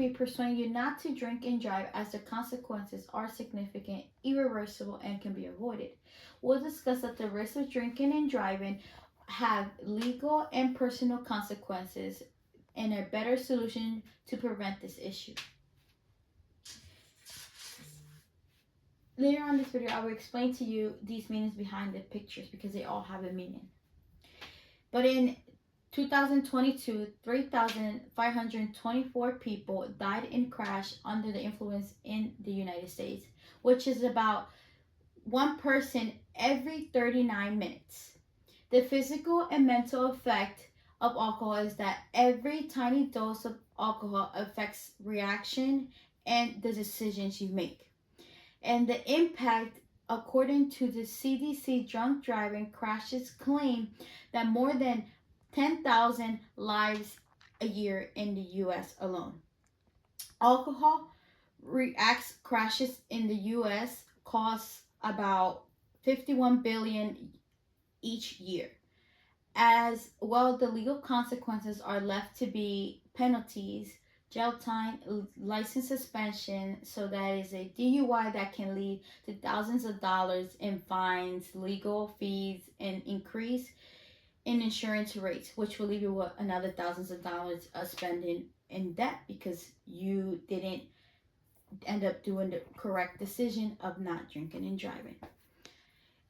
be persuading you not to drink and drive as the consequences are significant, irreversible, and can be avoided. We'll discuss that the risks of drinking and driving have legal and personal consequences and a better solution to prevent this issue. Later on in this video, I will explain to you these meanings behind the pictures because they all have a meaning. But in 2022, 3,524 people died in crash under the influence in the United States, which is about one person every 39 minutes. The physical and mental effect of alcohol is that every tiny dose of alcohol affects reaction and the decisions you make. And the impact, according to the CDC drunk driving crashes, claim that more than 10,000 lives a year in the US alone. Alcohol reacts crashes in the US costs about 51 billion each year. As well, the legal consequences are left to be penalties, jail time, license suspension. So that is a DUI that can lead to thousands of dollars in fines, legal fees, and increase in insurance rates, which will leave you with another thousands of dollars spending in debt because you didn't end up doing the correct decision of not drinking and driving.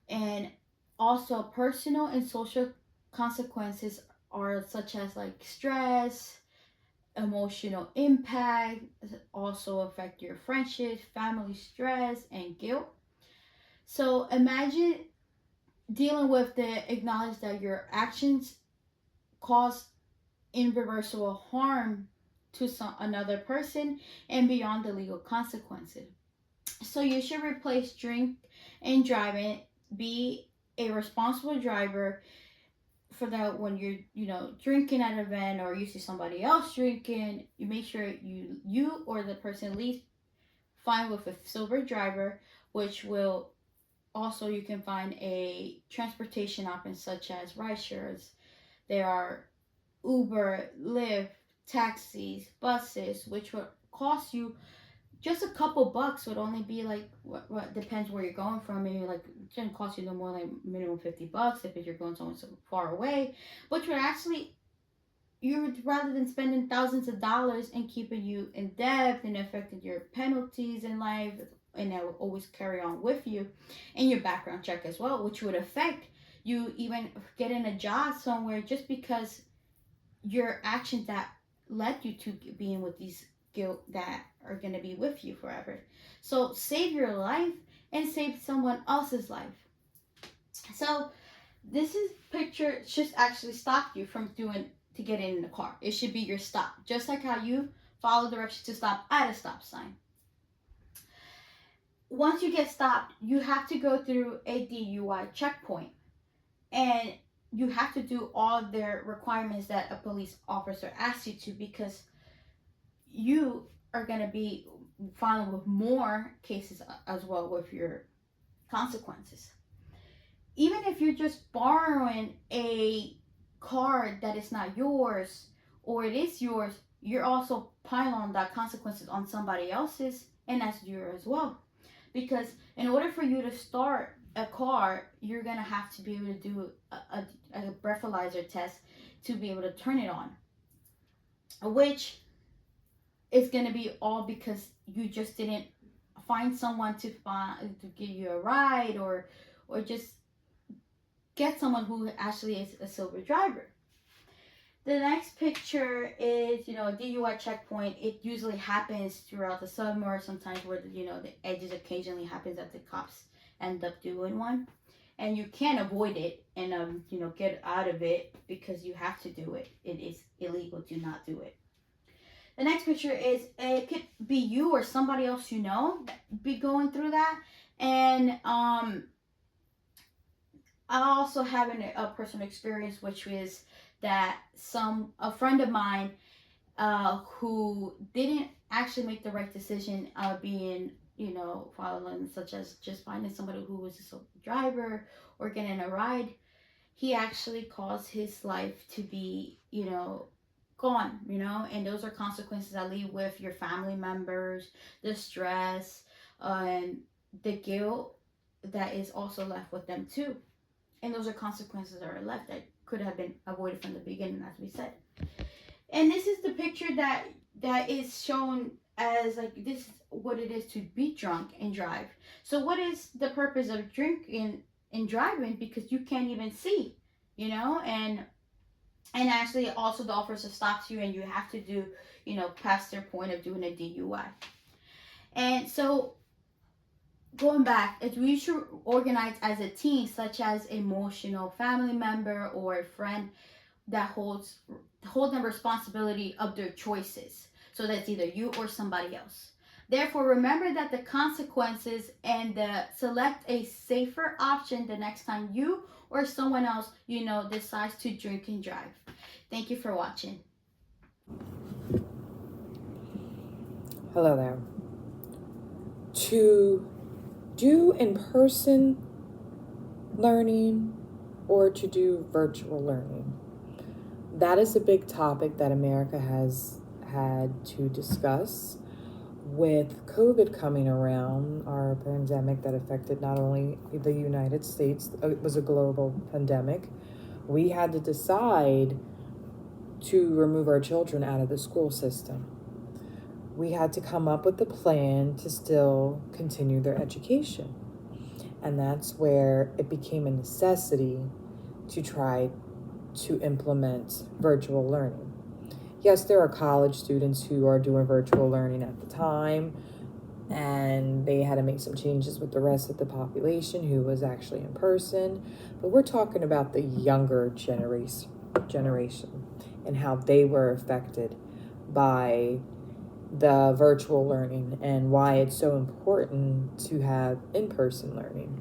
And also personal and social consequences are such as like stress, emotional impact, also affect your friendships, family stress, and guilt. So imagine dealing with the acknowledge that your actions cause irreversible harm to another person and beyond the legal consequences. So you should replace drink and driving, be a responsible driver for that when you're drinking at an event or you see somebody else drinking, you make sure you or the person leaves fine with a sober driver, which will also you can find a transportation option such as ride shares. There are Uber, Lyft, taxis, buses, which will cost you just a couple bucks. Would only be like what depends where you're going from. Maybe like it shouldn't cost you no more like minimum $50 if you're going somewhere so far away. But you're actually rather than spending thousands of dollars and keeping you in debt and affecting your penalties in life, and that will always carry on with you, and your background check as well, which would affect you even getting a job somewhere just because your actions that led you to being with these guilt that are going to be with you forever. So save your life and save someone else's life. So this is picture should actually stop you from doing to get in the car. It should be your stop, just like how you follow directions to stop at a stop sign. Once you get stopped, you have to go through a DUI checkpoint, and you have to do all their requirements that a police officer asks you to, because you are going to be filing with more cases as well with your consequences. Even if you're just borrowing a car that is not yours, or it is yours, you're also piling on that consequences on somebody else's, and that's yours as well. Because in order for you to start a car, you're gonna have to be able to do a breathalyzer test to be able to turn it on, which is gonna be all because you just didn't find someone to give you a ride, or just get someone who actually is a sober driver. The next picture is, a DUI checkpoint. It usually happens throughout the summer, sometimes where, the edges occasionally happens that the cops end up doing one. And you can't avoid it and, get out of it because you have to do it. It is illegal to not do it. The next picture is, it could be you or somebody else be going through that. And I also have a personal experience, which is that a friend of mine who didn't actually make the right decision of being, following, such as just finding somebody who was a driver or getting a ride, he actually caused his life to be, gone, and those are consequences that leave with your family members, the stress, and the guilt that is also left with them too. And those are consequences that are left that could have been avoided from the beginning, as we said. And this is the picture that is shown as like this is what it is to be drunk and drive. So what is the purpose of drinking and driving? Because you can't even see, and actually also the officer stops you and you have to do, past their point of doing a DUI. And so going back, if we should organize as a team, such as emotional family member or a friend that hold the responsibility of their choices. So that's either you or somebody else. Therefore, remember that the consequences and select a safer option the next time you or someone else decides to drink and drive. Thank you for watching. Hello there. To do in-person learning or to do virtual learning? That is a big topic that America has had to discuss. With COVID coming around, our pandemic that affected not only the United States, it was a global pandemic, we had to decide to remove our children out of the school system. We had to come up with a plan to still continue their education. And that's where it became a necessity to try to implement virtual learning. Yes, there are college students who are doing virtual learning at the time, and they had to make some changes with the rest of the population who was actually in person. But we're talking about the younger generation and how they were affected by the virtual learning and why it's so important to have in-person learning.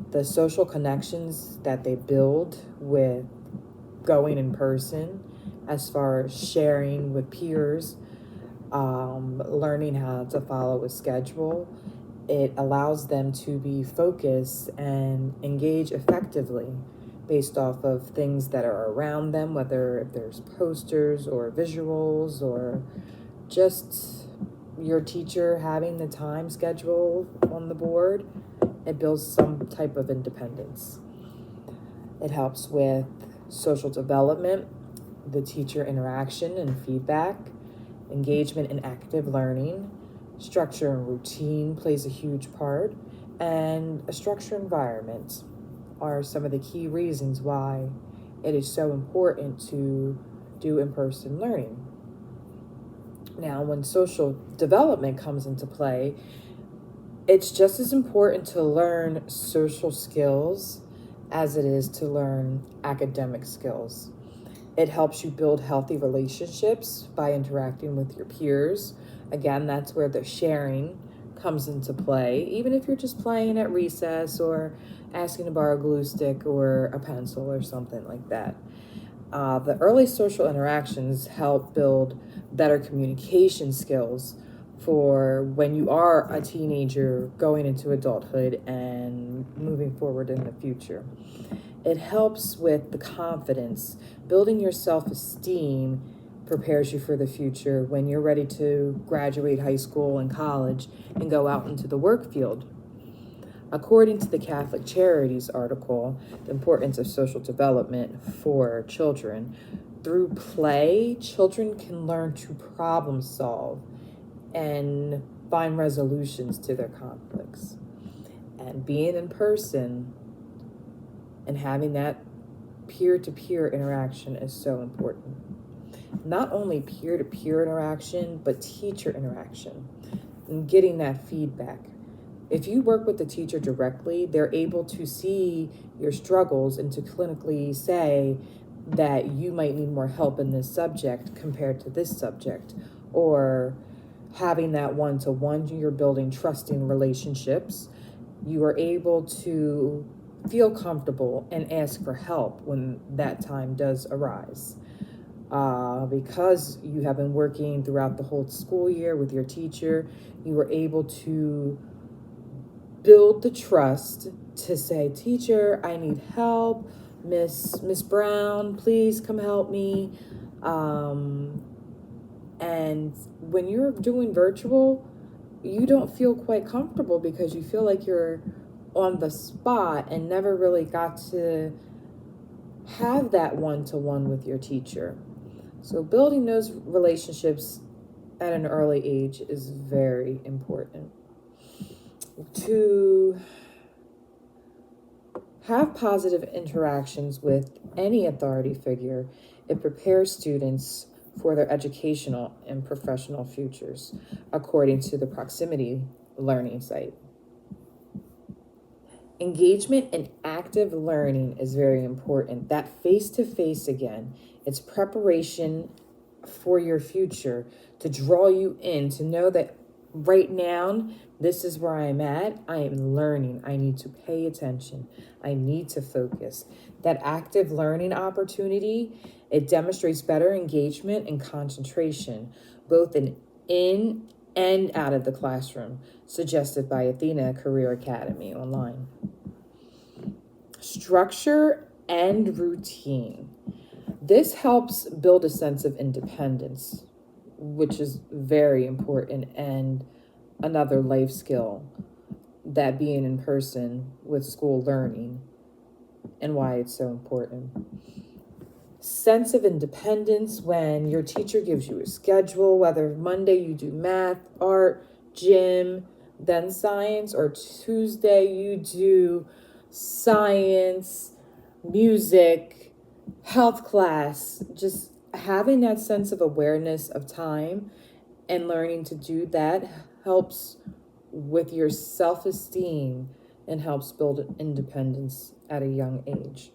The social connections that they build with going in person, as far as sharing with peers, learning how to follow a schedule, it allows them to be focused and engage effectively based off of things that are around them, whether if there's posters or visuals or just your teacher having the time schedule on the board. It builds some type of independence. It helps with social development, the teacher interaction and feedback, engagement in active learning, structure and routine plays a huge part, and a structured environment are some of the key reasons why it is so important to do in-person learning. Now, when social development comes into play, it's just as important to learn social skills as it is to learn academic skills. It helps you build healthy relationships by interacting with your peers. Again, that's where the sharing comes into play, even if you're just playing at recess or asking to borrow a glue stick or a pencil or something like that. The early social interactions help build better communication skills for when you are a teenager going into adulthood and moving forward in the future. It helps with the confidence. Building your self-esteem prepares you for the future when you're ready to graduate high school and college and go out into the work field. According to the Catholic Charities article, the importance of social development for children, through play, children can learn to problem solve and find resolutions to their conflicts. And being in person and having that peer-to-peer interaction is so important. Not only peer-to-peer interaction, but teacher interaction and getting that feedback. If you work with the teacher directly, they're able to see your struggles and to clinically say that you might need more help in this subject compared to this subject. Or having that one-to-one, you're building trusting relationships. You are able to feel comfortable and ask for help when that time does arise. Because you have been working throughout the whole school year with your teacher, you were able to build the trust to say, teacher, I need help. Miss Brown, please come help me. Um, and when you're doing virtual, you don't feel quite comfortable because you feel like you're on the spot and never really got to have that one-to-one with your teacher. So building those relationships at an early age is very important. To have positive interactions with any authority figure, it prepares students for their educational and professional futures, according to the Proximity Learning site. Engagement and active learning is very important. That face-to-face again, it's preparation for your future, to draw you in, to know that right now, this is where I'm at. I am learning. I need to pay attention. I need to focus. That active learning opportunity, it demonstrates better engagement and concentration, both in and out of the classroom, suggested by Athena Career Academy online. Structure and routine. This helps build a sense of independence, which is very important, and another life skill, that being in person with school learning and why it's so important. Sense of independence when your teacher gives you a schedule, whether Monday you do math, art, gym, then science, or Tuesday you do science, music, health class. Just having that sense of awareness of time and learning to do that helps with your self-esteem and helps build independence at a young age.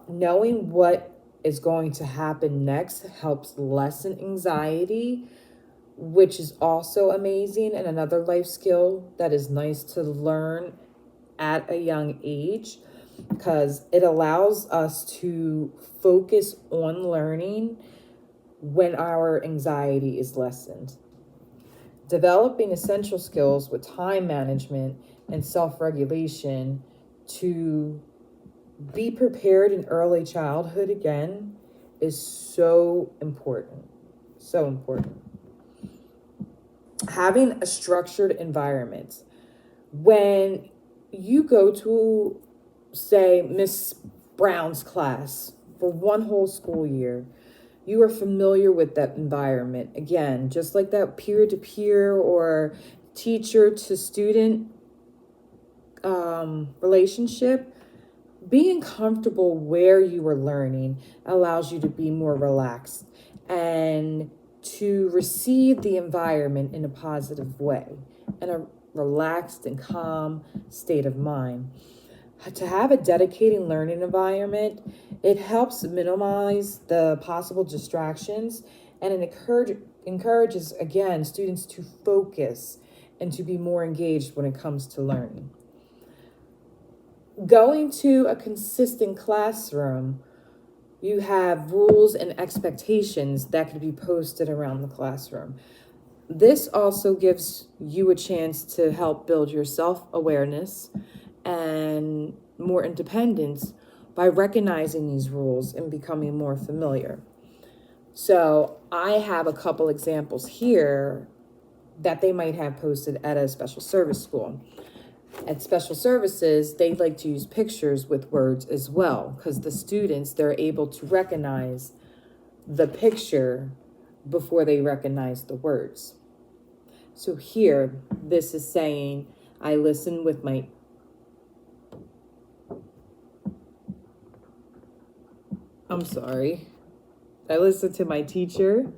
Knowing what is going to happen next helps lessen anxiety, which is also amazing and another life skill that is nice to learn at a young age, because it allows us to focus on learning when our anxiety is lessened. Developing essential skills with time management and self-regulation to be prepared in early childhood again is so important. So important. Having a structured environment. When you go to, say, Miss Brown's class for one whole school year, you are familiar with that environment. Again, just like that peer-to-peer or teacher-to-student relationship, being comfortable where you are learning allows you to be more relaxed and to receive the environment in a positive way, in a relaxed and calm state of mind. To have a dedicated learning environment, it helps minimize the possible distractions, and it encourages, again, students to focus and to be more engaged when it comes to learning. Going to a consistent classroom, you have rules and expectations that could be posted around the classroom. This also gives you a chance to help build your self-awareness and more independence by recognizing these rules and becoming more familiar. So I have a couple examples here that they might have posted at a special service school. At special services, they like to use pictures with words as well, because the students, they're able to recognize the picture before they recognize the words. So here, this is saying, I listen with my... I'm sorry. I listen to my teacher.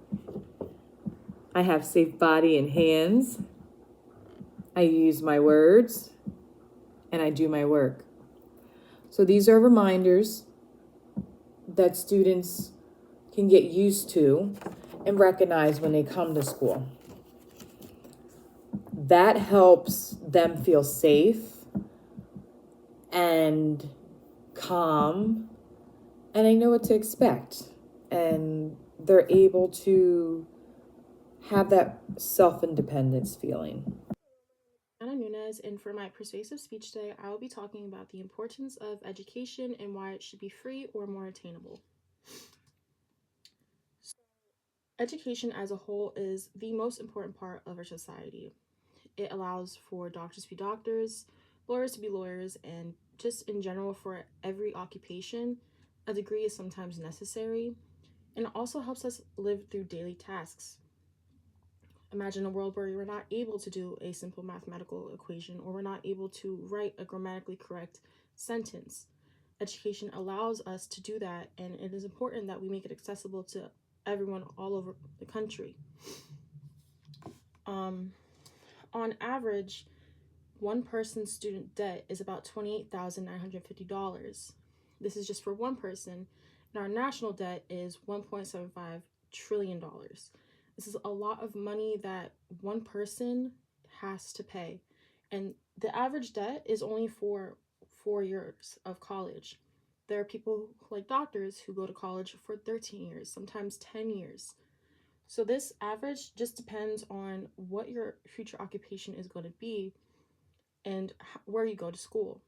I have safe body and hands. I use my words. And I do my work. So these are reminders that students can get used to and recognize when they come to school. That helps them feel safe and calm, and they know what to expect. And they're able to have that self-independence feeling. Anna Nunez, and for my persuasive speech today, I will be talking about the importance of education and why it should be free or more attainable. Education as a whole is the most important part of our society. It allows for doctors to be doctors, lawyers to be lawyers, and just in general for every occupation, a degree is sometimes necessary. And it also helps us live through daily tasks. Imagine a world where we're not able to do a simple mathematical equation or we're not able to write a grammatically correct sentence. Education allows us to do that, and it is important that we make it accessible to everyone all over the country. On average, one person's student debt is about $28,950. This is just for one person, and our national debt is $1.75 trillion. This is a lot of money that one person has to pay, and the average debt is only for 4 years of college. There are people like doctors who go to college for 13 years, sometimes 10 years. So this average just depends on what your future occupation is going to be and where you go to school.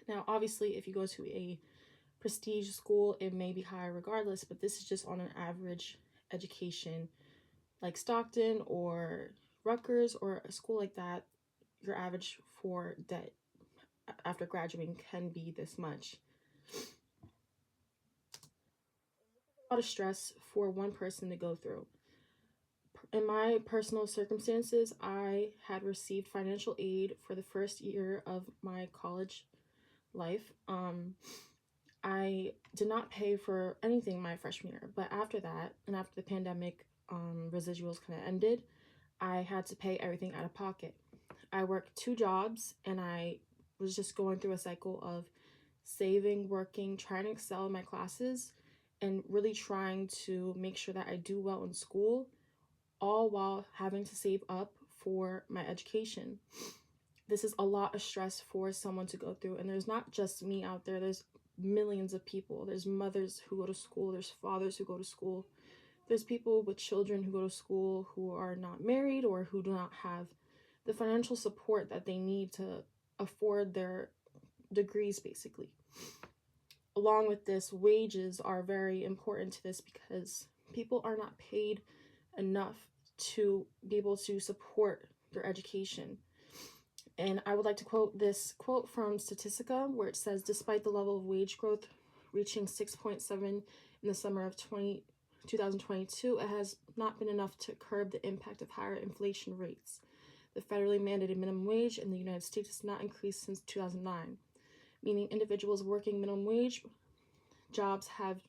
Now, obviously, if you go to a prestige school, it may be higher regardless, but this is just on an average education like Stockton or Rutgers or a school like that. Your average for debt after graduating can be this much. A lot of stress for one person to go through. In my personal circumstances, I had received financial aid for the first year of my college life. I did not pay for anything my freshman year, but after that, and after the pandemic residuals kind of ended, I had to pay everything out of pocket. I worked 2 jobs, and I was just going through a cycle of saving, working, trying to excel in my classes, and really trying to make sure that I do well in school, all while having to save up for my education. This is a lot of stress for someone to go through, and there's not just me out there, there's millions of people. There's mothers who go to school, there's fathers who go to school, there's people with children who go to school who are not married or who do not have the financial support that they need to afford their degrees, basically. Along with this, wages are very important to this because people are not paid enough to be able to support their education. And I would like to quote this quote from Statistica, where it says, despite the level of wage growth reaching 6.7 in the summer of 2022, it has not been enough to curb the impact of higher inflation rates. The federally mandated minimum wage in the United States has not increased since 2009, meaning individuals working minimum wage jobs have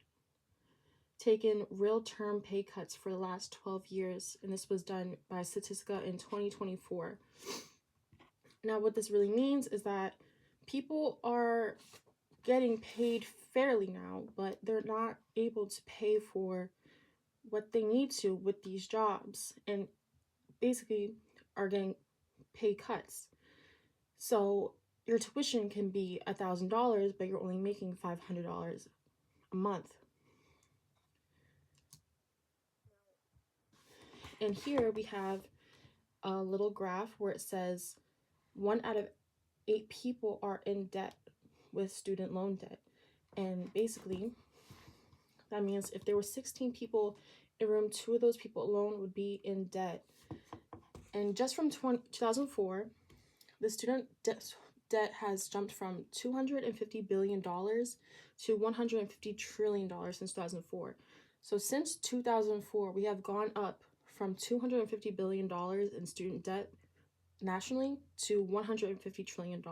taken real term pay cuts for the last 12 years, and this was done by Statistica in 2024. Now, what this really means is that people are getting paid fairly now, but they're not able to pay for what they need to with these jobs, and basically are getting pay cuts. So your tuition can be $1,000, but you're only making $500 a month. And here we have a little graph where it says 1 out of 8 people are in debt with student loan debt. And basically, that means if there were 16 people in a room, 2 of those people alone would be in debt. And just from 2004, the student debt has jumped from $250 billion to $150 trillion since 2004. So since 2004, we have gone up from $250 billion in student debt nationally to $150 trillion.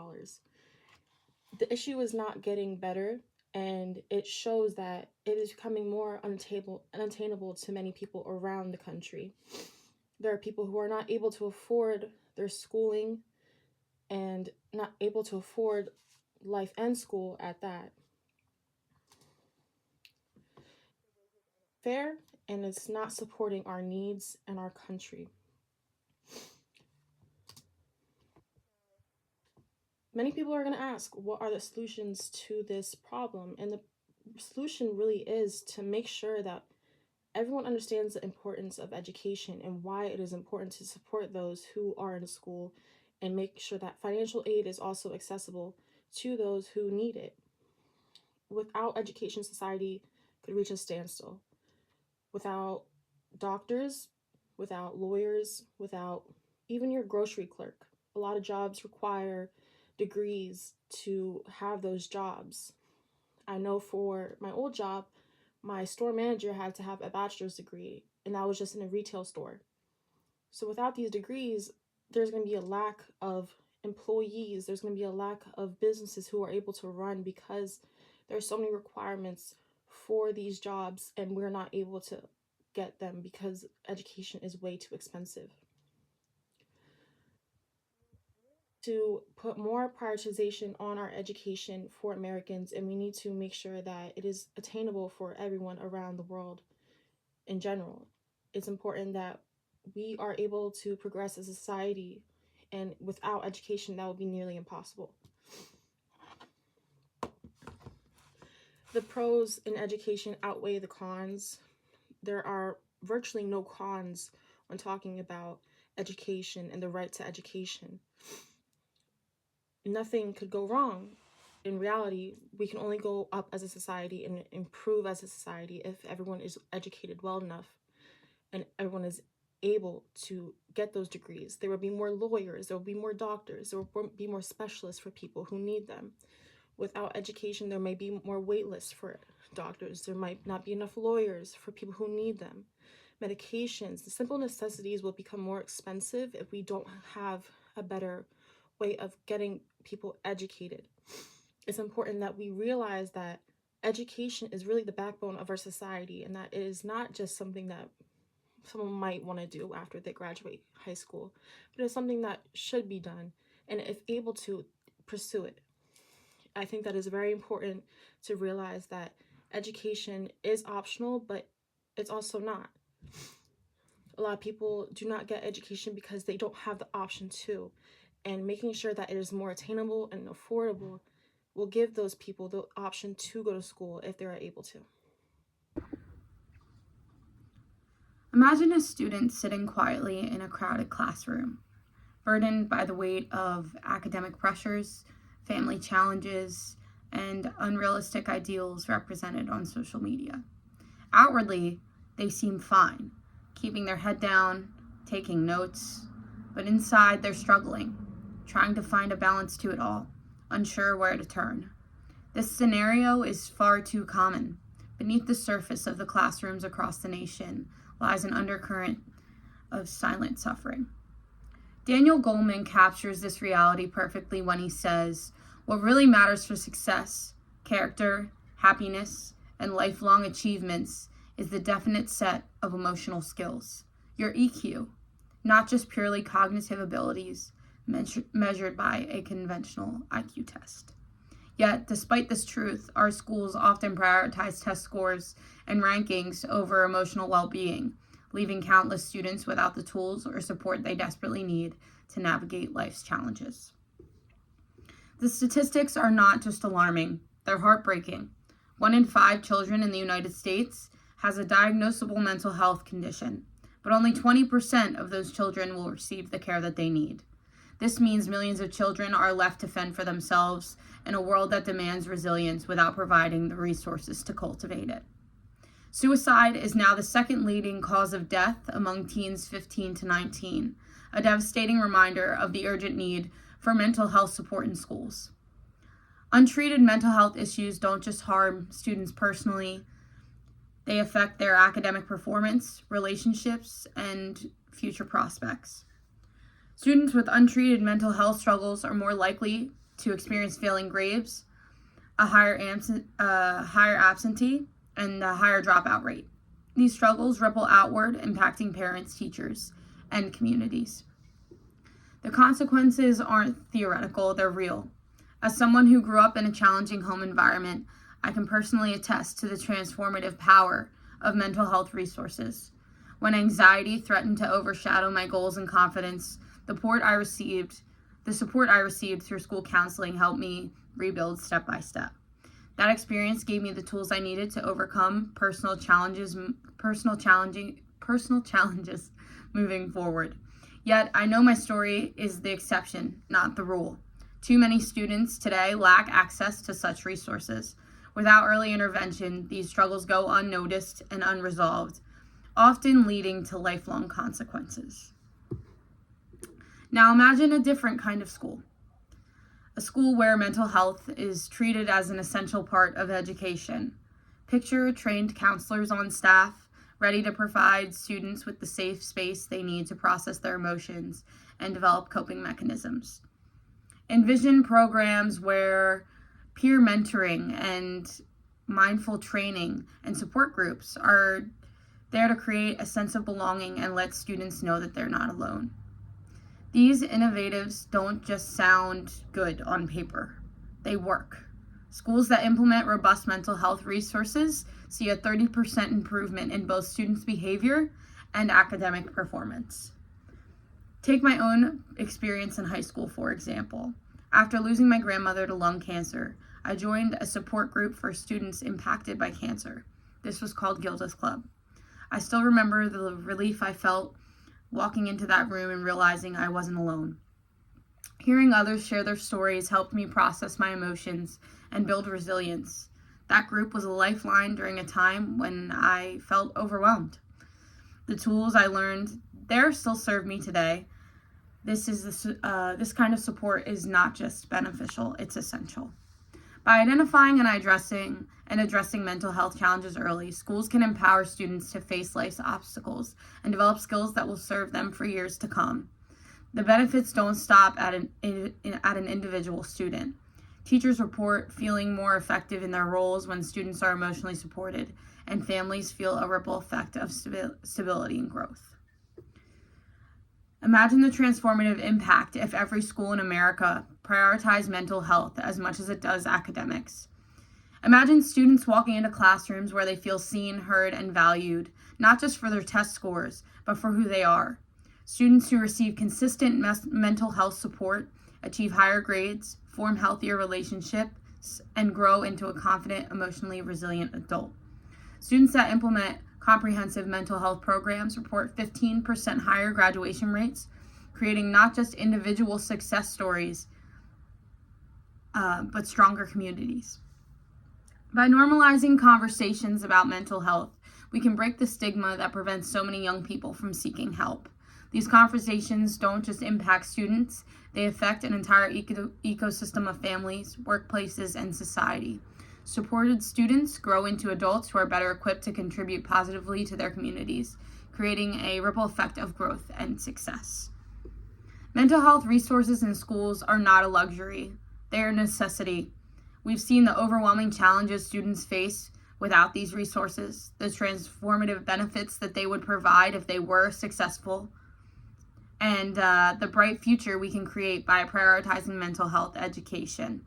The issue is not getting better, and it shows that it is becoming more unattainable to many people around the country. There are people who are not able to afford their schooling and not able to afford life and school at that. Fair, and it's not supporting our needs and our country. Many people are going to ask, what are the solutions to this problem? And the solution really is to make sure that everyone understands the importance of education and why it is important to support those who are in school, and make sure that financial aid is also accessible to those who need it. Without education, society could reach a standstill. Without doctors, without lawyers, without even your grocery clerk. A lot of jobs require degrees to have those jobs. I know for my old job, my store manager had to have a bachelor's degree, and that was just in a retail store. So without these degrees, there's going to be a lack of employees. There's going to be a lack of businesses who are able to run because there's so many requirements for these jobs, and we're not able to get them because education is way too expensive. To put more prioritization on our education for Americans, and we need to make sure that it is attainable for everyone around the world in general. It's important that we are able to progress as a society, and without education, that would be nearly impossible. The pros in education outweigh the cons. There are virtually no cons when talking about education and the right to education. Nothing could go wrong. In reality, we can only go up as a society and improve as a society if everyone is educated well enough and everyone is able to get those degrees. There will be more lawyers, there will be more doctors, there will be more specialists for people who need them. Without education, there may be more wait lists for doctors. There might not be enough lawyers for people who need them. Medications, the simple necessities will become more expensive if we don't have a better way of getting people educated. It's important that we realize that education is really the backbone of our society, and that it is not just something that someone might want to do after they graduate high school, but it's something that should be done, and if able to, pursue it. I think that is very important to realize that education is optional, but it's also not. A lot of people do not get education because they don't have the option to, and making sure that it is more attainable and affordable will give those people the option to go to school if they are able to. Imagine a student sitting quietly in a crowded classroom, burdened by the weight of academic pressures, family challenges, and unrealistic ideals represented on social media. Outwardly, they seem fine, keeping their head down, taking notes, but inside they're struggling, trying to find a balance to it all, unsure where to turn. This scenario is far too common. Beneath the surface of the classrooms across the nation lies an undercurrent of silent suffering. Daniel Goleman captures this reality perfectly when he says, "What really matters for success, character, happiness, and lifelong achievements is the definite set of emotional skills, your EQ, not just purely cognitive abilities measured by a conventional IQ test." Yet, despite this truth, our schools often prioritize test scores and rankings over emotional well-being, leaving countless students without the tools or support they desperately need to navigate life's challenges. The statistics are not just alarming, they're heartbreaking. 1 in 5 children in the United States has a diagnosable mental health condition, but only 20% of those children will receive the care that they need. This means millions of children are left to fend for themselves in a world that demands resilience without providing the resources to cultivate it. Suicide is now the second leading cause of death among teens 15 to 19, a devastating reminder of the urgent need for mental health support in schools. Untreated mental health issues don't just harm students personally, they affect their academic performance, relationships, and future prospects. Students with untreated mental health struggles are more likely to experience failing grades, a higher absentee, and a higher dropout rate. These struggles ripple outward, impacting parents, teachers, and communities. The consequences aren't theoretical, they're real. As someone who grew up in a challenging home environment, I can personally attest to the transformative power of mental health resources. When anxiety threatened to overshadow my goals and confidence, the support I received through school counseling helped me rebuild step by step. That experience gave me the tools I needed to overcome personal challenges moving forward. Yet, I know my story is the exception, not the rule. Too many students today lack access to such resources. Without early intervention, these struggles go unnoticed and unresolved, often leading to lifelong consequences. Now imagine a different kind of school. A school where mental health is treated as an essential part of education. Picture trained counselors on staff, ready to provide students with the safe space they need to process their emotions and develop coping mechanisms. Envision programs where peer mentoring and mindful training and support groups are there to create a sense of belonging and let students know that they're not alone. These innovatives don't just sound good on paper, they work. Schools that implement robust mental health resources see a 30% improvement in both students' behavior and academic performance. Take my own experience in high school, for example. After losing my grandmother to lung cancer, I joined a support group for students impacted by cancer. This was called Gilda's Club. I still remember the relief I felt walking into that room and realizing I wasn't alone. Hearing others share their stories helped me process my emotions and build resilience. That group was a lifeline during a time when I felt overwhelmed. The tools I learned there still serve me today. This kind of support is not just beneficial, it's essential. By identifying and addressing mental health challenges early, schools can empower students to face life's obstacles and develop skills that will serve them for years to come. The benefits don't stop at an individual student. Teachers report feeling more effective in their roles when students are emotionally supported, and families feel a ripple effect of stability and growth. Imagine the transformative impact if every school in America prioritized mental health as much as it does academics. Imagine students walking into classrooms where they feel seen, heard, and valued, not just for their test scores, but for who they are. Students who receive consistent mental health support achieve higher grades, form healthier relationships, and grow into a confident, emotionally resilient adult. Students that implement comprehensive mental health programs report 15% higher graduation rates, creating not just individual success stories, but stronger communities. By normalizing conversations about mental health, we can break the stigma that prevents so many young people from seeking help. These conversations don't just impact students, they affect an entire ecosystem of families, workplaces, and society. Supported students grow into adults who are better equipped to contribute positively to their communities, creating a ripple effect of growth and success. Mental health resources in schools are not a luxury, they are a necessity. We've seen the overwhelming challenges students face without these resources, the transformative benefits that they would provide if they were successful, and the bright future we can create by prioritizing mental health education.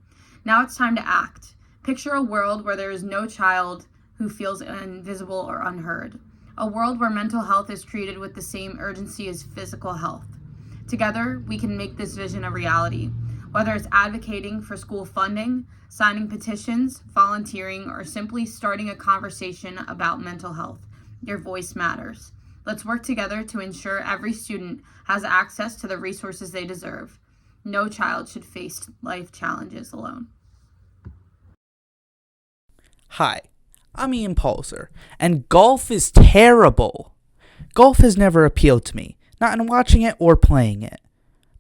Now it's time to act. Picture a world where there is no child who feels invisible or unheard. A world where mental health is treated with the same urgency as physical health. Together, we can make this vision a reality. Whether it's advocating for school funding, signing petitions, volunteering, or simply starting a conversation about mental health, your voice matters. Let's work together to ensure every student has access to the resources they deserve. No child should face life challenges alone. Hi, I'm Ian Palzer, and golf is terrible. Golf has never appealed to me, not in watching it or playing it.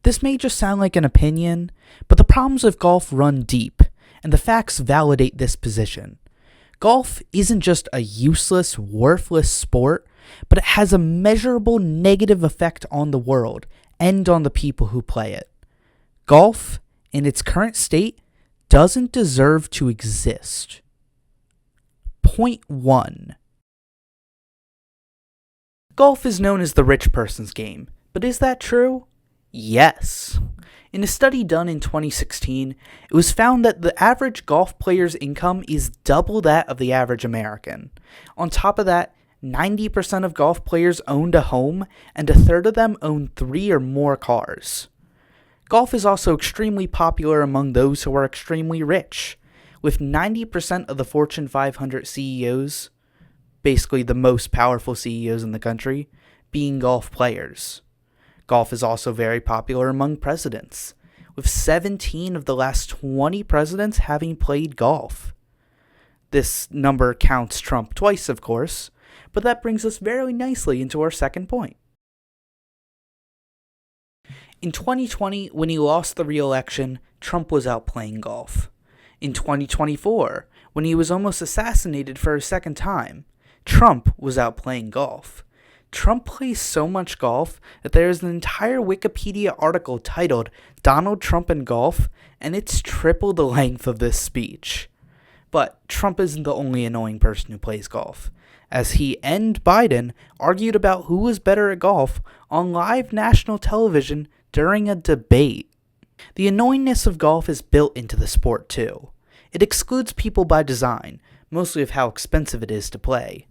This may just sound like an opinion, but the problems of golf run deep, and the facts validate this position. Golf isn't just a useless, worthless sport, but it has a measurable negative effect on the world and on the people who play it. Golf, in its current state, doesn't deserve to exist. Point 1. Golf is known as the rich person's game, but is that true? Yes. In a study done in 2016, it was found that the average golf player's income is double that of the average American. On top of that, 90% of golf players owned a home, and a third of them own 3 or more cars. Golf is also extremely popular among those who are extremely rich, with 90% of the Fortune 500 CEOs, basically the most powerful CEOs in the country, being golf players. Golf is also very popular among presidents, with 17 of the last 20 presidents having played golf. This number counts Trump twice, of course, But that brings us very nicely into our second point. In 2020, when he lost the re-election, Trump was out playing golf. In 2024, when he was almost assassinated for a second time, Trump was out playing golf. Trump plays so much golf that there is an entire Wikipedia article titled Donald Trump and Golf, and it's triple the length of this speech. But Trump isn't the only annoying person who plays golf, as he and Biden argued about who was better at golf on live national television during a debate. The annoyingness of golf is built into the sport too. It excludes people by design, mostly of how expensive it is to play.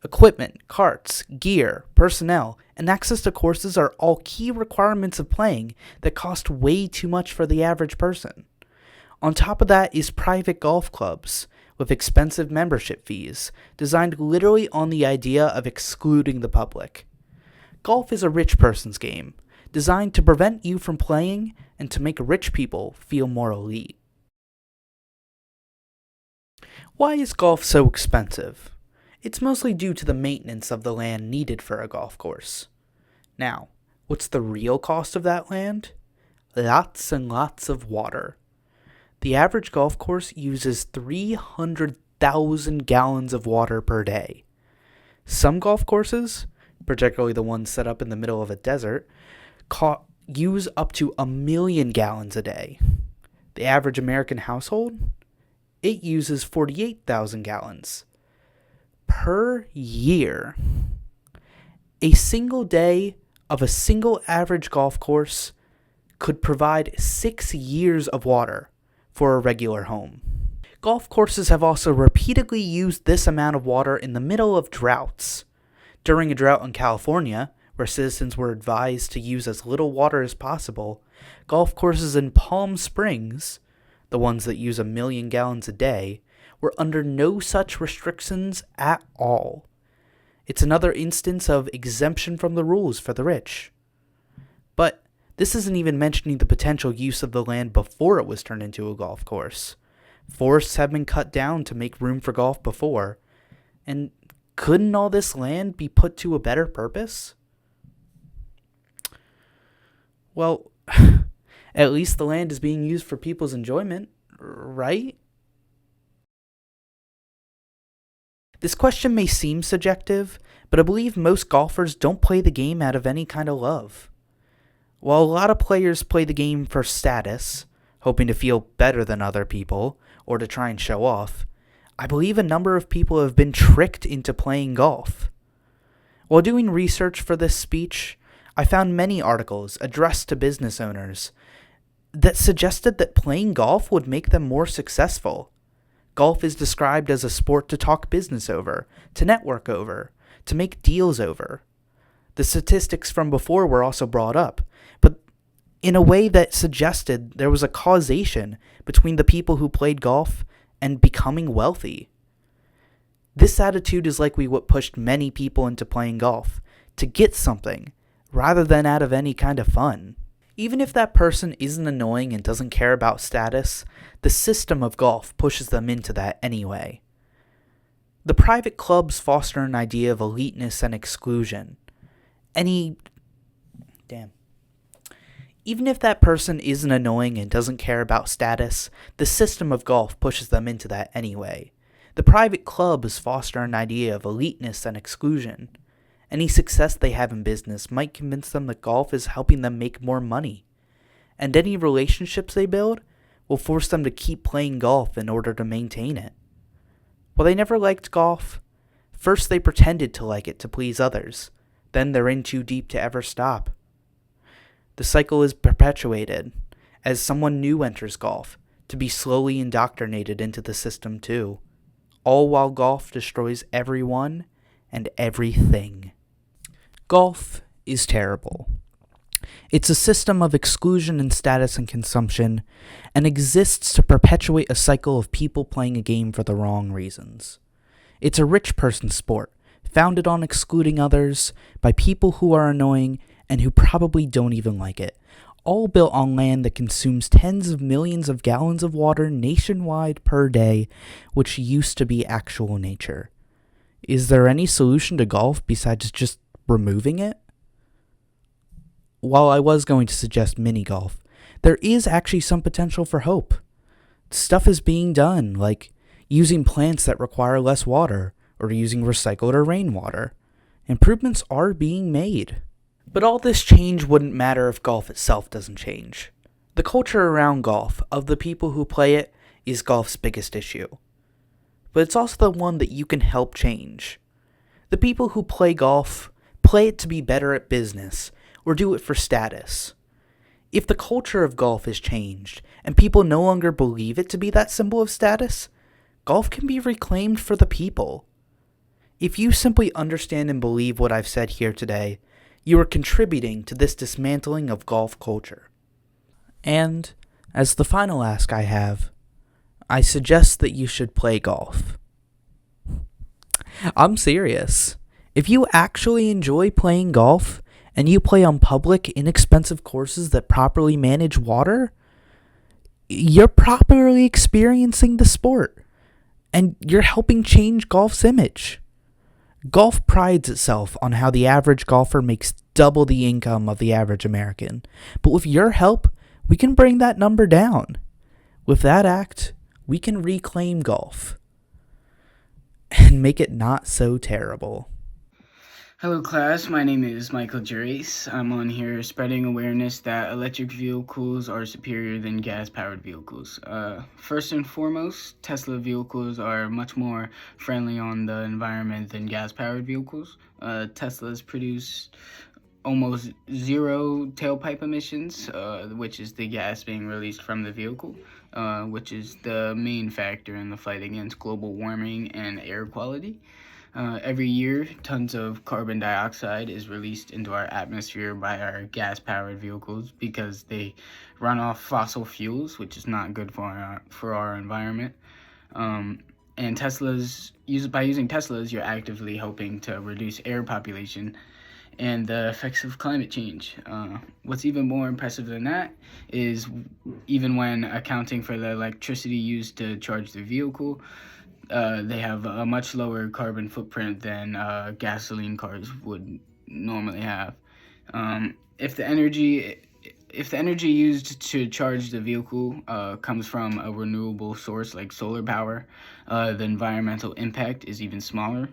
Equipment, carts, gear, personnel, and access to courses are all key requirements of playing that cost way too much for the average person. On top of that is private golf clubs, with expensive membership fees, designed literally on the idea of excluding the public. Golf is a rich person's game, designed to prevent you from playing and to make rich people feel more elite. Why is golf so expensive? It's mostly due to the maintenance of the land needed for a golf course. Now, what's the real cost of that land? Lots and lots of water. The average golf course uses 300,000 gallons of water per day. Some golf courses, particularly the ones set up in the middle of a desert, use up to 1,000,000 gallons a day. The average American household, it uses 48,000 gallons per year. A single day of a single average golf course could provide 6 years of water for a regular home. Golf courses have also repeatedly used this amount of water in the middle of droughts. During a drought in California, where citizens were advised to use as little water as possible, golf courses in Palm Springs, the ones that use 1,000,000 gallons a day, were under no such restrictions at all. It's another instance of exemption from the rules for the rich. But this isn't even mentioning the potential use of the land before it was turned into a golf course. Forests have been cut down to make room for golf before, and couldn't all this land be put to a better purpose? Well, at least the land is being used for people's enjoyment, right? This question may seem subjective, but I believe most golfers don't play the game out of any kind of love. While a lot of players play the game for status, hoping to feel better than other people, or to try and show off, I believe a number of people have been tricked into playing golf. While doing research for this speech, I found many articles addressed to business owners that suggested that playing golf would make them more successful. Golf is described as a sport to talk business over, to network over, to make deals over. The statistics from before were also brought up, but in a way that suggested there was a causation between the people who played golf and becoming wealthy. This attitude is likely what pushed many people into playing golf, to get something, rather than out of any kind of fun. Even if that person isn't annoying and doesn't care about status, the system of golf pushes them into that anyway. The private clubs foster an idea of eliteness and exclusion. Even if that person isn't annoying and doesn't care about status, the system of golf pushes them into that anyway. The private clubs foster an idea of eliteness and exclusion. Any success they have in business might convince them that golf is helping them make more money. And any relationships they build will force them to keep playing golf in order to maintain it. While they never liked golf, first they pretended to like it to please others, then they're in too deep to ever stop. The cycle is perpetuated as someone new enters golf, to be slowly indoctrinated into the system too, all while golf destroys everyone and everything. Golf is terrible. It's a system of exclusion and status and consumption, and exists to perpetuate a cycle of people playing a game for the wrong reasons. It's a rich person's sport, founded on excluding others by people who are annoying and who probably don't even like it, all built on land that consumes tens of millions of gallons of water nationwide per day, which used to be actual nature. Is there any solution to golf besides just removing it? While I was going to suggest mini golf, there is actually some potential for hope. Stuff is being done, like using plants that require less water, or using recycled or rainwater. Improvements are being made. But all this change wouldn't matter if golf itself doesn't change. The culture around golf, of the people who play it, is golf's biggest issue. But it's also the one that you can help change. The people who play golf play it to be better at business, or do it for status. If the culture of golf is changed, and people no longer believe it to be that symbol of status, golf can be reclaimed for the people. If you simply understand and believe what I've said here today, you are contributing to this dismantling of golf culture. And, as the final ask I have, I suggest that you should play golf. I'm serious. If you actually enjoy playing golf, and you play on public, inexpensive courses that properly manage water, you're properly experiencing the sport, and you're helping change golf's image. Golf prides itself on how the average golfer makes double the income of the average American, but with your help, we can bring that number down. With that act, we can reclaim golf and make it not so terrible. Hello class, my name is Michael Gerace. I'm on here spreading awareness that electric vehicles are superior than gas-powered vehicles. First and foremost, Tesla vehicles are much more friendly on the environment than gas-powered vehicles. Teslas produce almost zero tailpipe emissions, which is the gas being released from the vehicle, which is the main factor in the fight against global warming and air quality. Every year, tons of carbon dioxide is released into our atmosphere by our gas-powered vehicles because they run off fossil fuels, which is not good for our environment. And by using Teslas, you're actively helping to reduce air population and the effects of climate change. What's even more impressive than that is even when accounting for the electricity used to charge the vehicle, they have a much lower carbon footprint than gasoline cars would normally have. If the energy used to charge the vehicle comes from a renewable source like solar power, the environmental impact is even smaller.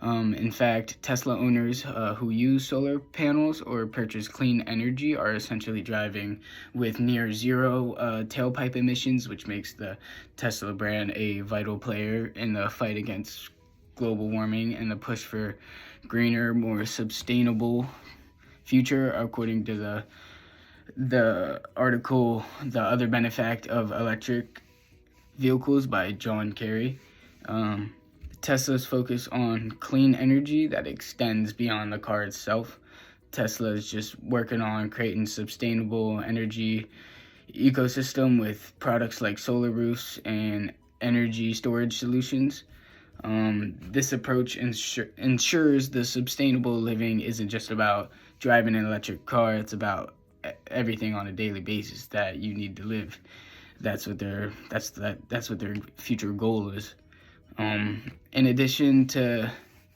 In fact, Tesla owners who use solar panels or purchase clean energy are essentially driving with near zero tailpipe emissions, which makes the Tesla brand a vital player in the fight against global warming and the push for greener, more sustainable future, according to the article, The Other Benefit of Electric Vehicles by John Kerry. Tesla's focus on clean energy that extends beyond the car itself. Tesla is just working on creating sustainable energy ecosystem with products like solar roofs and energy storage solutions. This approach ensures the sustainable living isn't just about driving an electric car, it's about everything on a daily basis that you need to live. That's what their future goal is. In addition to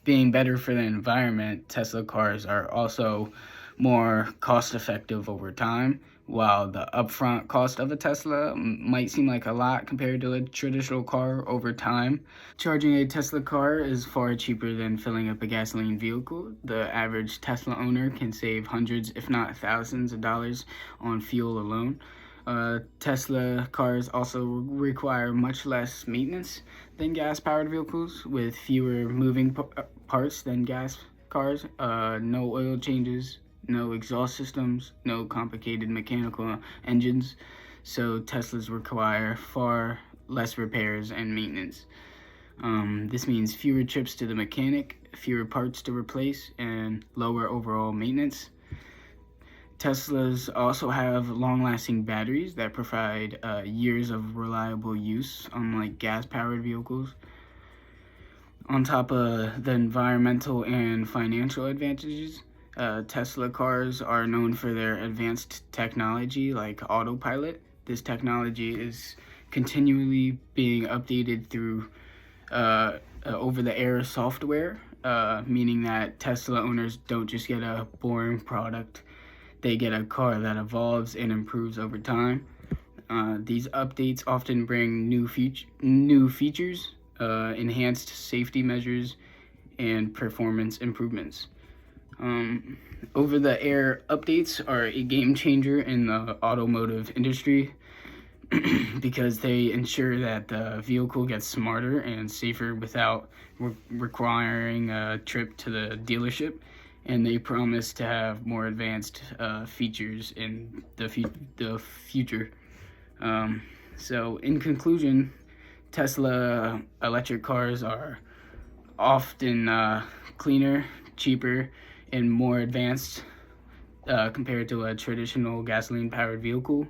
being better for the environment, Tesla cars are also more cost-effective over time. While the upfront cost of a Tesla might seem like a lot compared to a traditional car, over time, charging a Tesla car is far cheaper than filling up a gasoline vehicle. The average Tesla owner can save hundreds, if not thousands of dollars on fuel alone. Tesla cars also require much less maintenance than gas-powered vehicles, with fewer moving parts than gas cars. No oil changes, no exhaust systems, no complicated mechanical engines. So Teslas require far less repairs and maintenance. This means fewer trips to the mechanic, fewer parts to replace, and lower overall maintenance. Teslas also have long-lasting batteries that provide years of reliable use, unlike gas-powered vehicles. On top of the environmental and financial advantages, Tesla cars are known for their advanced technology like autopilot. This technology is continually being updated through over-the-air software, meaning that Tesla owners don't just get a boring product, they get a car that evolves and improves over time. These updates often bring new features, enhanced safety measures, and performance improvements. Over-the-air updates are a game changer in the automotive industry because they ensure that the vehicle gets smarter and safer without requiring a trip to the dealership, and they promise to have more advanced features in the future. So, in conclusion, Tesla electric cars are often cleaner, cheaper, and more advanced compared to a traditional gasoline-powered vehicle.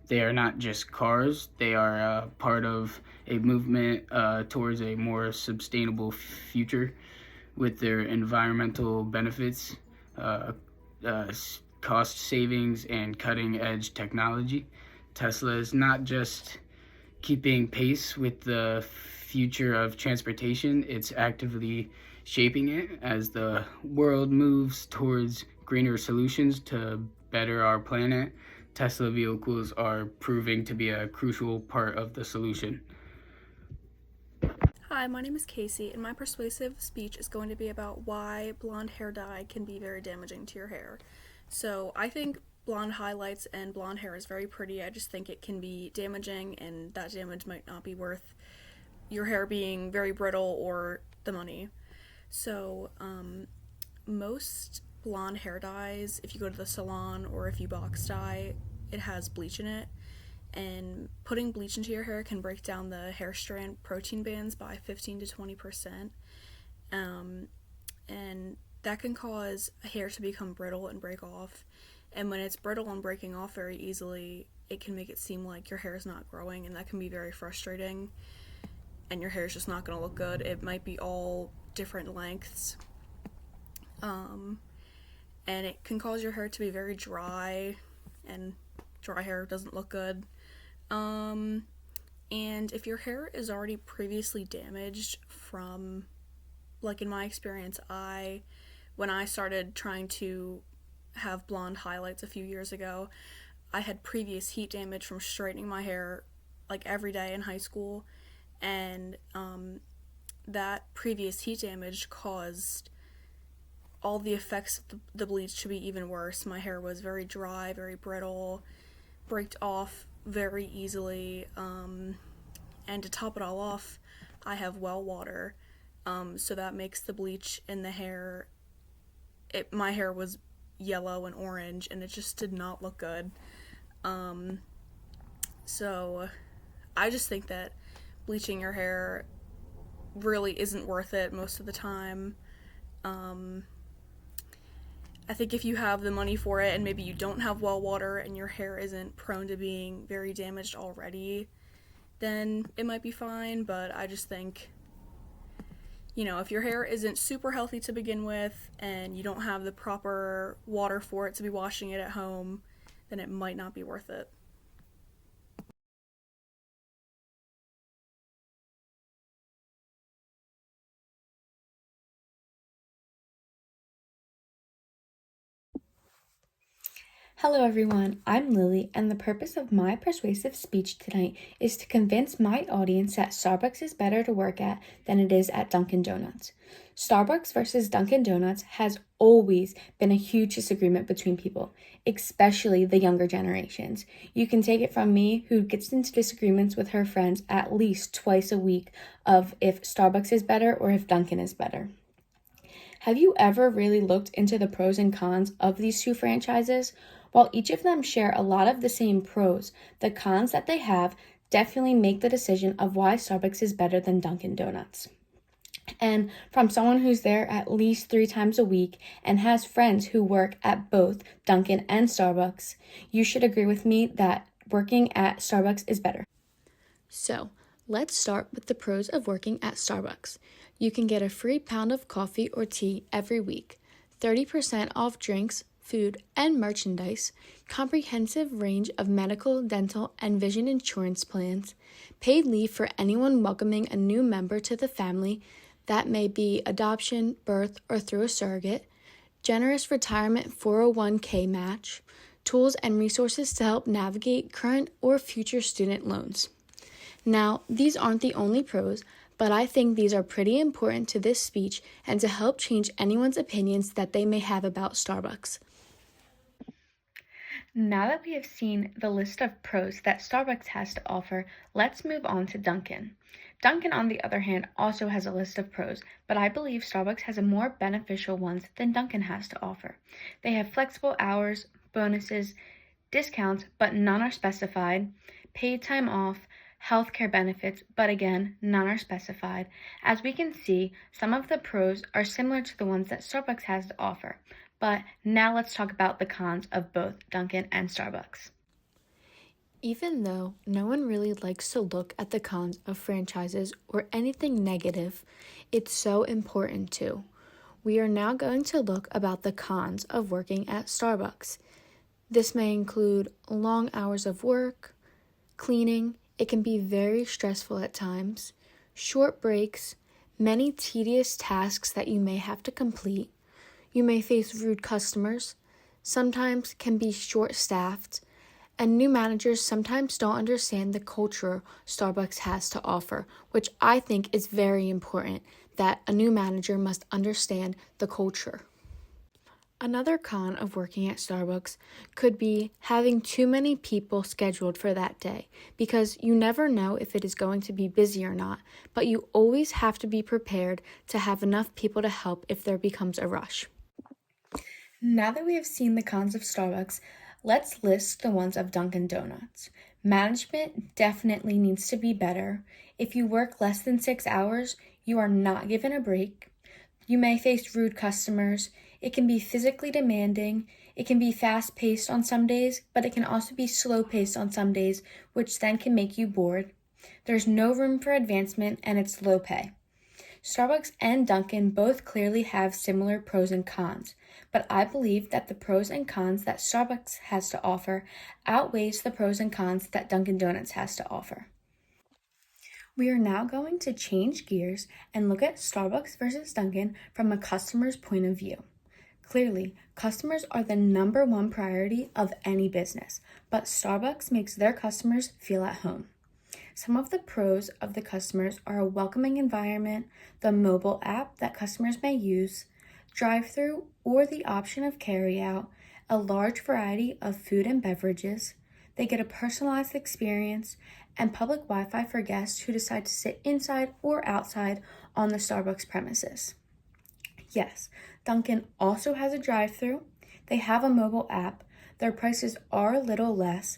They are not just cars, they are part of a movement towards a more sustainable future with their environmental benefits, cost savings, and cutting-edge technology. Tesla is not just keeping pace with the future of transportation, it's actively shaping it as the world moves towards greener solutions to better our planet. Tesla vehicles are proving to be a crucial part of the solution. Hi, my name is Casey, and my persuasive speech is going to be about why blonde hair dye can be very damaging to your hair. So, I think blonde highlights and blonde hair is very pretty. I just think it can be damaging, and that damage might not be worth your hair being very brittle or the money. So, most blonde hair dyes, if you go to the salon or if you box dye, it has bleach in it. And putting bleach into your hair can break down the hair strand protein bands by 15 to 20%. And that can cause hair to become brittle and break off. And when it's brittle and breaking off very easily, it can make it seem like your hair is not growing, and that can be very frustrating. And your hair is just not going to look good. It might be all different lengths. And it can cause your hair to be very dry, and dry hair doesn't look good. And if your hair is already previously damaged from, like in my experience, when I started trying to have blonde highlights a few years ago, I had previous heat damage from straightening my hair like every day in high school, and that previous heat damage caused all the effects of the bleach to be even worse. My hair was very dry, very brittle, braked off very easily, and to top it all off, I have well water, so that makes the bleach in the hair, my hair was yellow and orange, and it just did not look good. So I just think that bleaching your hair really isn't worth it most of the time. I think if you have the money for it and maybe you don't have well water and your hair isn't prone to being very damaged already, then it might be fine. But I just think, if your hair isn't super healthy to begin with and you don't have the proper water for it to be washing it at home, then it might not be worth it. Hello everyone, I'm Lily, and the purpose of my persuasive speech tonight is to convince my audience that Starbucks is better to work at than it is at Dunkin' Donuts. Starbucks versus Dunkin' Donuts has always been a huge disagreement between people, especially the younger generations. You can take it from me, who gets into disagreements with her friends at least twice a week of if Starbucks is better or if Dunkin' is better. Have you ever really looked into the pros and cons of these two franchises? While each of them share a lot of the same pros, the cons that they have definitely make the decision of why Starbucks is better than Dunkin' Donuts. And from someone who's there at least 3 times a week and has friends who work at both Dunkin' and Starbucks, you should agree with me that working at Starbucks is better. So, let's start with the pros of working at Starbucks. You can get a free pound of coffee or tea every week, 30% off drinks, food, and merchandise, comprehensive range of medical, dental, and vision insurance plans, paid leave for anyone welcoming a new member to the family, that may be adoption, birth, or through a surrogate, generous retirement 401k match, tools and resources to help navigate current or future student loans. Now, these aren't the only pros, but I think these are pretty important to this speech and to help change anyone's opinions that they may have about Starbucks. Now that we have seen the list of pros that Starbucks has to offer, let's move on to Dunkin'. Dunkin', on the other hand, also has a list of pros, but I believe Starbucks has a more beneficial ones than Dunkin' has to offer. They have flexible hours, bonuses, discounts, but none are specified, paid time off, healthcare benefits, but again, none are specified. As we can see, some of the pros are similar to the ones that Starbucks has to offer. But now let's talk about the cons of both Dunkin' and Starbucks. Even though no one really likes to look at the cons of franchises or anything negative, it's so important too. We are now going to look about the cons of working at Starbucks. This may include long hours of work, cleaning, it can be very stressful at times, short breaks, many tedious tasks that you may have to complete. You may face rude customers, sometimes can be short-staffed, and new managers sometimes don't understand the culture Starbucks has to offer, which I think is very important, that a new manager must understand the culture. Another con of working at Starbucks could be having too many people scheduled for that day, because you never know if it is going to be busy or not, but you always have to be prepared to have enough people to help if there becomes a rush. Now that we have seen the cons of Starbucks, let's list the ones of Dunkin' Donuts. Management definitely needs to be better. If you work less than 6 hours, you are not given a break. You may face rude customers. It can be physically demanding. It can be fast-paced on some days, but it can also be slow-paced on some days, which then can make you bored. There's no room for advancement, and it's low pay. Starbucks and Dunkin' both clearly have similar pros and cons, but I believe that the pros and cons that Starbucks has to offer outweighs the pros and cons that Dunkin' Donuts has to offer. We are now going to change gears and look at Starbucks versus Dunkin' from a customer's point of view. Clearly, customers are the number one priority of any business, but Starbucks makes their customers feel at home. Some of the pros of the customers are a welcoming environment, the mobile app that customers may use, drive-through or the option of carry-out, a large variety of food and beverages. They get a personalized experience, and public Wi-Fi for guests who decide to sit inside or outside on the Starbucks premises. Yes, Dunkin' also has a drive-through. They have a mobile app. Their prices are a little less,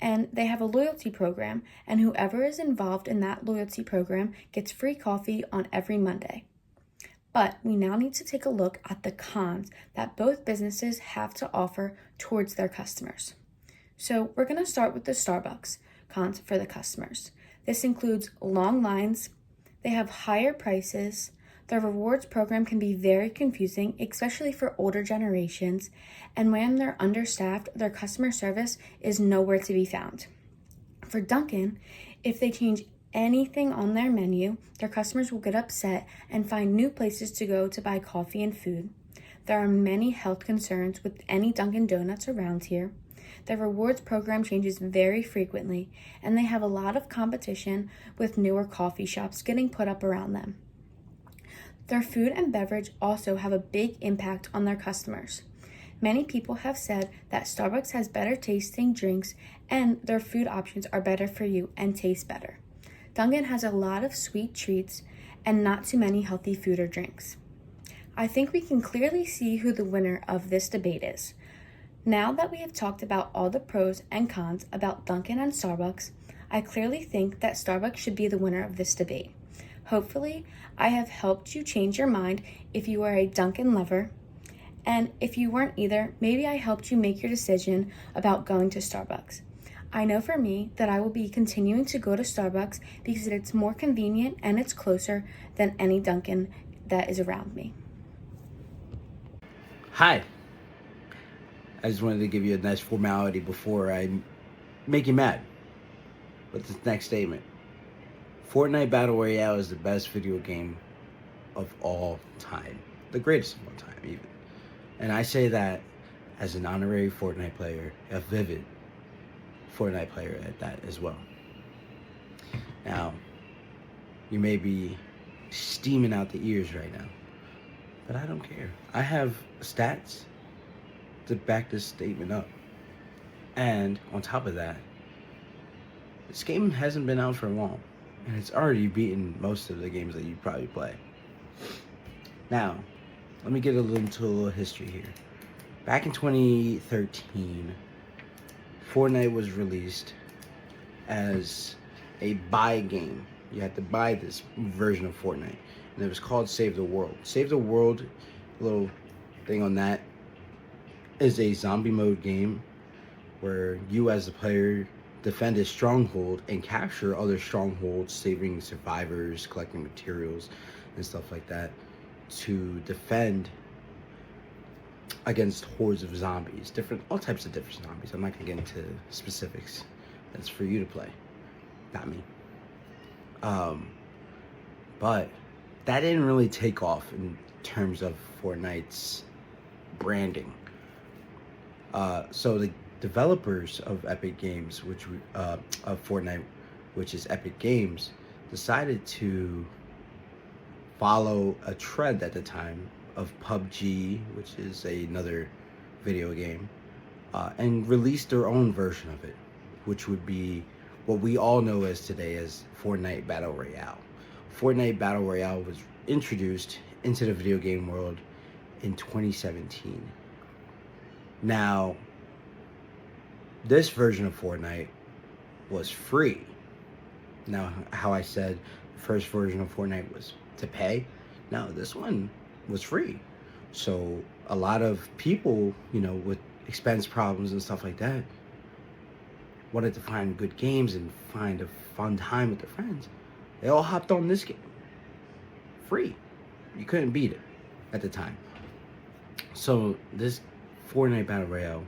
and they have a loyalty program, and whoever is involved in that loyalty program gets free coffee on every Monday. But we now need to take a look at the cons that both businesses have to offer towards their customers. So we're going to start with the Starbucks cons for the customers. This includes long lines. They have higher prices. Their rewards program can be very confusing, especially for older generations, and when they're understaffed, their customer service is nowhere to be found. For Dunkin', if they change anything on their menu, their customers will get upset and find new places to go to buy coffee and food. There are many health concerns with any Dunkin' Donuts around here. Their rewards program changes very frequently, and they have a lot of competition with newer coffee shops getting put up around them. Their food and beverage also have a big impact on their customers. Many people have said that Starbucks has better tasting drinks and their food options are better for you and taste better. Dunkin' has a lot of sweet treats and not too many healthy food or drinks. I think we can clearly see who the winner of this debate is. Now that we have talked about all the pros and cons about Dunkin' and Starbucks, I clearly think that Starbucks should be the winner of this debate. Hopefully, I have helped you change your mind if you are a Dunkin' lover. And if you weren't either, maybe I helped you make your decision about going to Starbucks. I know for me that I will be continuing to go to Starbucks because it's more convenient and it's closer than any Dunkin' that is around me. Hi, I just wanted to give you a nice formality before I make you mad with this next statement. Fortnite Battle Royale is the best video game of all time. The greatest of all time, even. And I say that as an honorary Fortnite player, a vivid Fortnite player at that as well. Now, you may be steaming out the ears right now, but I don't care. I have stats to back this statement up. And on top of that, this game hasn't been out for long, and it's already beaten most of the games that you probably play. Now, let me get into a little history here. Back in 2013, Fortnite was released as a buy game. You had to buy this version of Fortnite, and it was called Save the World. Save the World, little thing on that, is a zombie mode game where you as the player defend a stronghold and capture other strongholds, saving survivors, collecting materials and stuff like that to defend against hordes of zombies, all types of different zombies. I'm not gonna get into specifics. That's for you to play, not me. But that didn't really take off in terms of Fortnite's branding. So the developers of Epic Games, of Fortnite, which is Epic Games, decided to follow a trend at the time of PUBG, which is another video game, and release their own version of it, which would be what we all know as today as Fortnite Battle Royale. Fortnite Battle Royale was introduced into the video game world in 2017. Now, this version of Fortnite was free. Now, how I said the first version of Fortnite was to pay, no, this one was free. So a lot of people, with expense problems and stuff like that, wanted to find good games and find a fun time with their friends. They all hopped on this game. Free. You couldn't beat it at the time. So this Fortnite Battle Royale,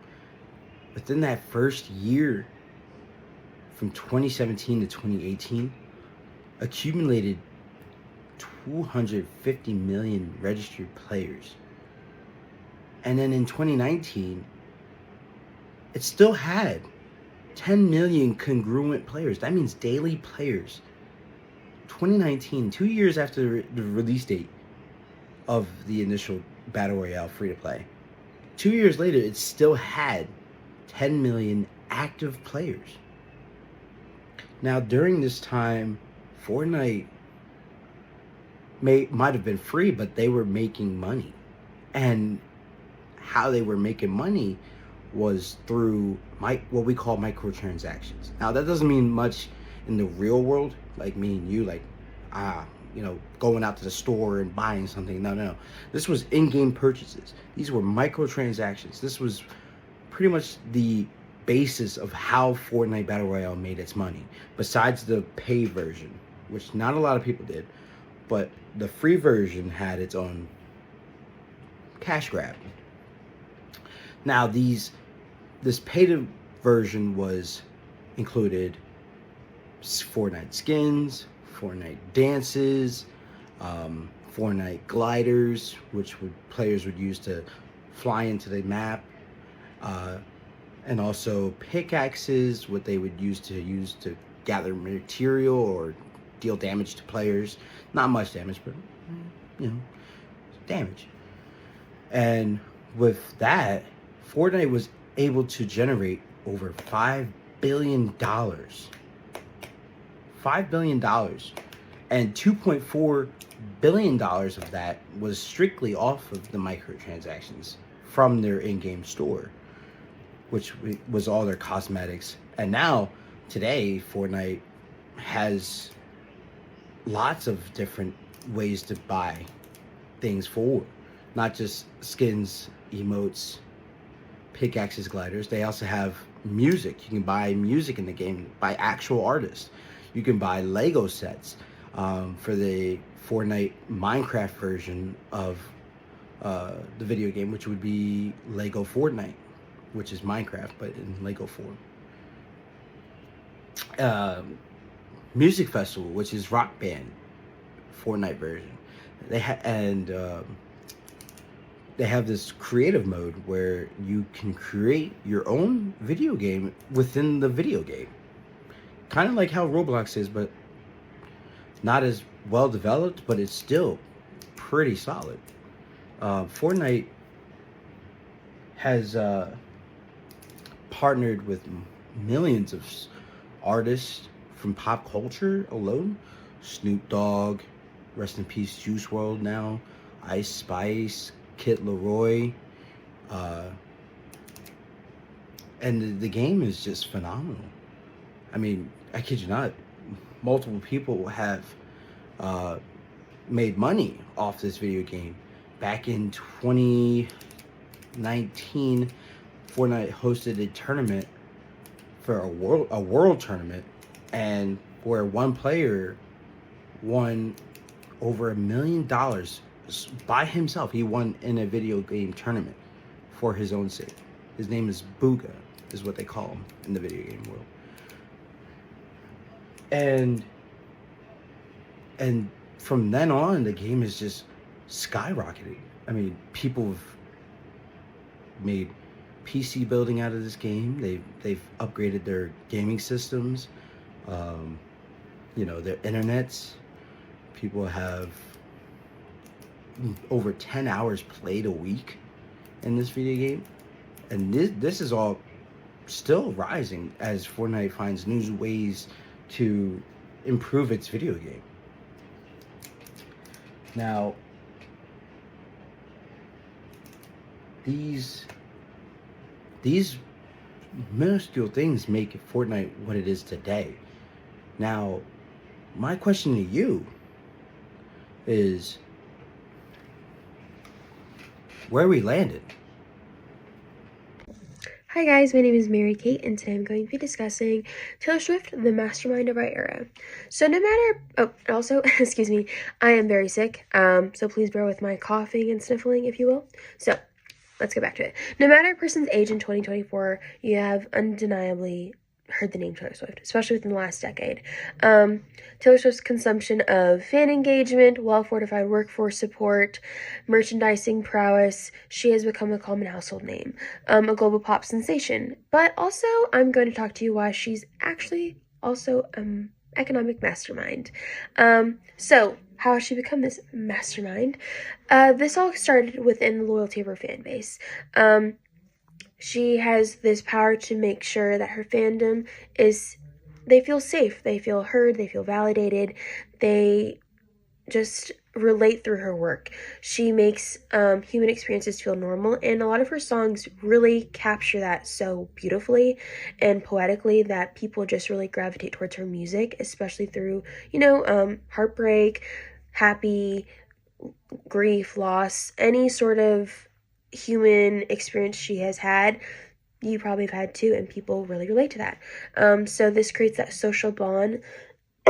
within that first year, from 2017 to 2018, accumulated 250 million registered players. And then in 2019, it still had 10 million congruent players. That means daily players. 2019, 2 years after the release date of the initial Battle Royale free-to-play, 2 years later, it still had 10 million active players. Now, during this time, Fortnite might have been free, but they were making money. And how they were making money was through what we call microtransactions. Now, that doesn't mean much in the real world, like me and you, going out to the store and buying something. No. This was in-game purchases. These were microtransactions. This was pretty much the basis of how Fortnite Battle Royale made its money. Besides the pay version, which not a lot of people did, but the free version had its own cash grab. Now, this paid version included Fortnite skins, Fortnite dances, Fortnite gliders, which players would use to fly into the map, and also pickaxes, what they would use to gather material or deal damage to players. Not much damage, but damage. And with that, Fortnite was able to generate over $5 billion. $5 billion. And $2.4 billion of that was strictly off of the microtransactions from their in-game store, which was all their cosmetics. And now, today, Fortnite has lots of different ways to buy things for. Not just skins, emotes, pickaxes, gliders. They also have music. You can buy music in the game by actual artists. You can buy Lego sets for the Fortnite Minecraft version of the video game, which would be Lego Fortnite. which is Minecraft, but in Lego form. Music Festival, which is Rock Band, Fortnite version. They have this creative mode where you can create your own video game within the video game. Kind of like how Roblox is, but not as well developed, but it's still pretty solid. Fortnite has partnered with millions of artists from pop culture alone. Snoop Dogg, rest in peace, Juice WRLD now, Ice Spice, Kid Laroi, and the game is just phenomenal. I mean, I kid you not, multiple people have made money off this video game. Back in 2019, Fortnite hosted a tournament for a world tournament, and where one player won over $1 million by himself. He won in a video game tournament for his own sake. His name is Booga, is what they call him in the video game world. And from then on, the game is just skyrocketing. I mean, people have made PC building out of this game. They've upgraded their gaming systems, their internets. People have over 10 hours played a week in this video game, and this is all still rising as Fortnite finds new ways to improve its video game. Now, these minuscule things make Fortnite what it is today. Now, my question to you is, where we landed? Hi guys, my name is Mary Kate, and today I'm going to be discussing Taylor Swift, the mastermind of our era. So excuse me, I am very sick, so please bear with my coughing and sniffling, if you will. So, let's get back to it. No matter a person's age in 2024, you have undeniably heard the name Taylor Swift, especially within the last decade. Taylor Swift's consumption of fan engagement, well-fortified workforce support, merchandising prowess, she has become a common household name, a global pop sensation. But also, I'm going to talk to you why she's actually also economic mastermind. So, how has she become this mastermind? This all started within the loyalty of her fan base. She has this power to make sure that her fandom they feel safe, they feel heard, they feel validated, they just relate through her work. She makes human experiences feel normal, and a lot of her songs really capture that so beautifully and poetically that people just really gravitate towards her music, especially through, heartbreak, happy, grief, loss, any sort of human experience she has had, you probably have had too, and people really relate to that. So this creates that social bond /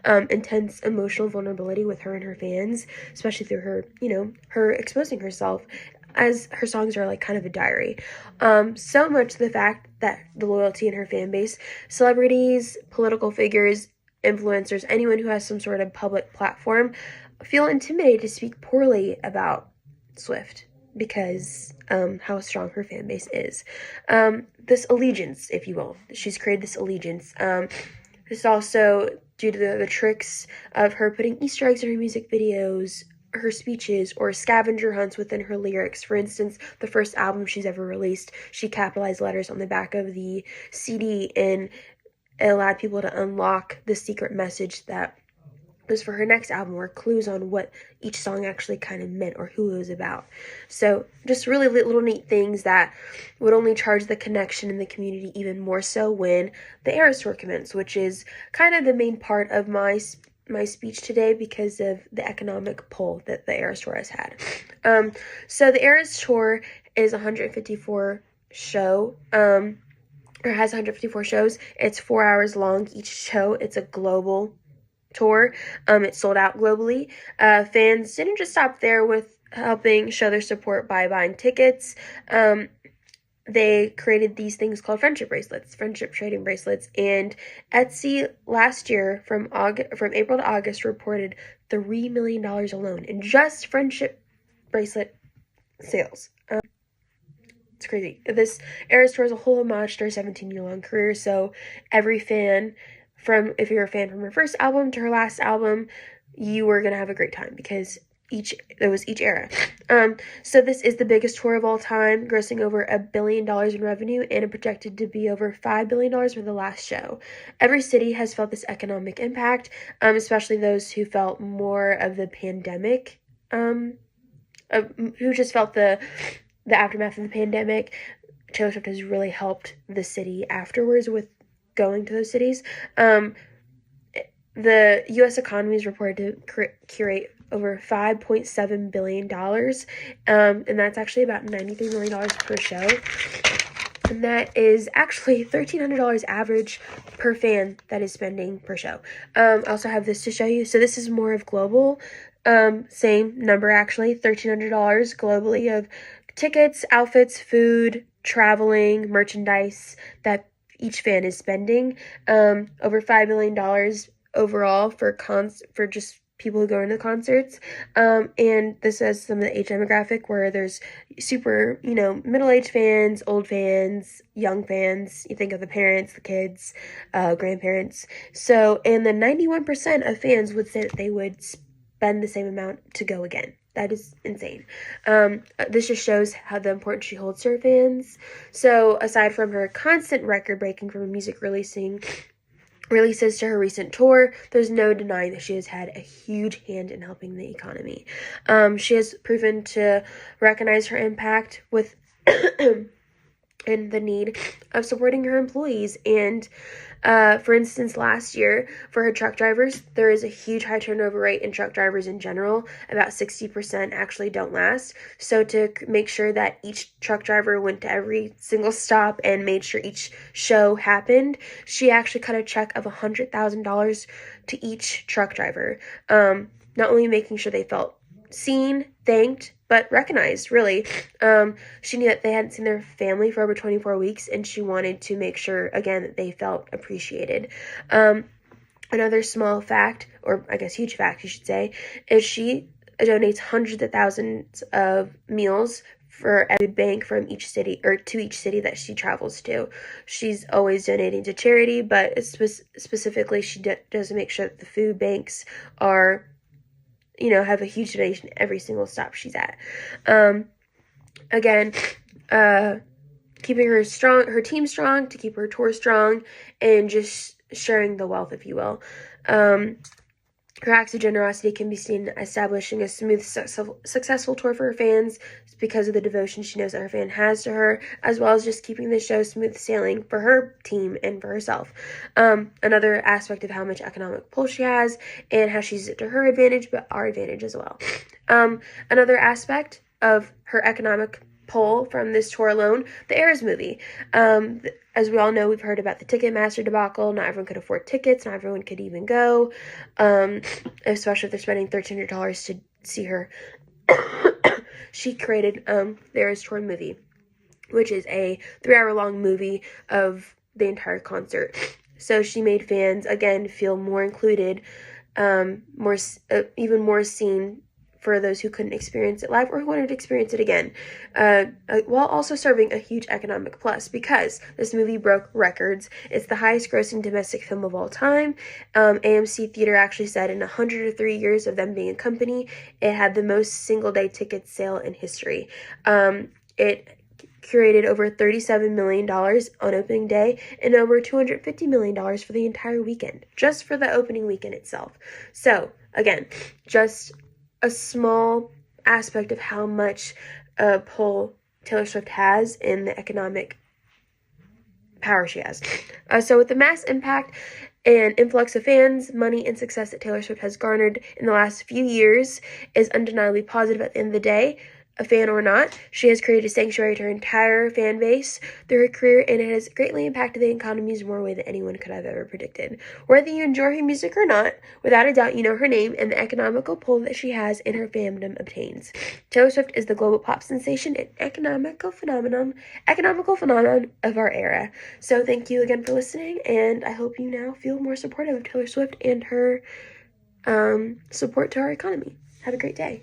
intense emotional vulnerability with her and her fans, especially through her, her exposing herself, as her songs are like kind of a diary. So much to the fact that the loyalty in her fan base, celebrities, political figures, influencers, anyone who has some sort of public platform, feel intimidated to speak poorly about Swift because how strong her fan base is. This allegiance, if you will. She's created this allegiance. This is also due to the tricks of her putting Easter eggs in her music videos, her speeches, or scavenger hunts within her lyrics. For instance, the first album she's ever released, she capitalized letters on the back of the CD, and it allowed people to unlock the secret message that was for her next album, or clues on what each song actually kind of meant or who it was about. So just really little neat things that would only charge the connection in the community even more so when the Eras Tour commenced, which is kind of the main part of my speech today because of the economic pull that the Eras Tour has had. So the Eras Tour is 154 show, or has 154 shows. It's 4 hours long each show. It's a global tour. It sold out globally. Fans didn't just stop there with helping show their support by buying tickets. They created these things called friendship bracelets, friendship trading bracelets, and Etsy last year from April to August reported $3 million alone in just friendship bracelet sales. It's crazy. This era store is a whole homage to her 17-year-long career, so every fan, if you're a fan from her first album to her last album, you were going to have a great time because each era. So this is the biggest tour of all time, grossing over $1 billion in revenue and projected to be over $5 billion for the last show. Every city has felt this economic impact, especially those who felt more of the pandemic, who just felt the aftermath of the pandemic. Taylor Swift has really helped the city afterwards with going to those cities. The U.S. economy is reported to curate over $5.7 billion, and that's actually about $93 million per show. And that is actually $1,300 average per fan that is spending per show. I also have this to show you. So this is more of global. Same number actually, $1,300 globally of tickets, outfits, food, traveling, merchandise that each fan is spending. Over $5 billion overall for just people who go into concerts. And this is some of the age demographic where there's super, middle-aged fans, old fans, young fans. You think of the parents, the kids, grandparents. So, and then 91% of fans would say that they would spend the same amount to go again. That is insane. This just shows how the importance she holds to her fans. So aside from her constant record-breaking from music releases to her recent tour, there's no denying that she has had a huge hand in helping the economy. She has proven to recognize her impact with and the need of supporting her employees. And for instance, last year for her truck drivers, there is a huge high turnover rate in truck drivers in general. About 60% actually don't last. So to make sure that each truck driver went to every single stop and made sure each show happened, she actually cut a check of $100,000 to each truck driver. Not only making sure they felt seen, thanked, but recognized, really. She knew that they hadn't seen their family for over 24 weeks, and she wanted to make sure, again, that they felt appreciated. Another small fact, or I guess huge fact, you should say, is she donates hundreds of thousands of meals for every bank from each city, or to each city that she travels to. She's always donating to charity, but specifically she does make sure that the food banks are have a huge donation every single stop she's at. Again, keeping her team strong, to keep her tour strong, and just sharing the wealth, if you will. Her acts of generosity can be seen establishing a smooth, successful tour for her fans because of the devotion she knows that her fan has to her, as well as just keeping the show smooth sailing for her team and for herself. Another aspect of how much economic pull she has and how she uses it to her advantage, but our advantage as well. Another aspect of her economic pull from this tour alone, the Eras movie. As we all know, we've heard about the Ticketmaster debacle. Not everyone could afford tickets. Not everyone could even go, especially if they're spending $1,300 to see her. She created the Eras Tour movie, which is a 3-hour-long movie of the entire concert. So she made fans, again, feel more included, even more seen for those who couldn't experience it live or who wanted to experience it again, while also serving a huge economic plus because this movie broke records. It's the highest grossing domestic film of all time. AMC Theater actually said in 103 years of them being a company, it had the most single-day ticket sale in history. It curated over $37 million on opening day and over $250 million for the entire weekend, just for the opening weekend itself. So, again, just a small aspect of how much pull Taylor Swift has in the economic power she has. So with the mass impact and influx of fans, money, and success that Taylor Swift has garnered in the last few years is undeniably positive at the end of the day. a fan or not, she has created a sanctuary to her entire fan base through her career, and it has greatly impacted the economies in more way than anyone could have ever predicted. Whether you enjoy her music or not, without a doubt you know her name and the economical pull that she has and her fandom obtains. Taylor Swift is the global pop sensation and economical phenomenon of our era. So thank you again for listening, and I hope you now feel more supportive of Taylor Swift and her support to our economy. Have a great day.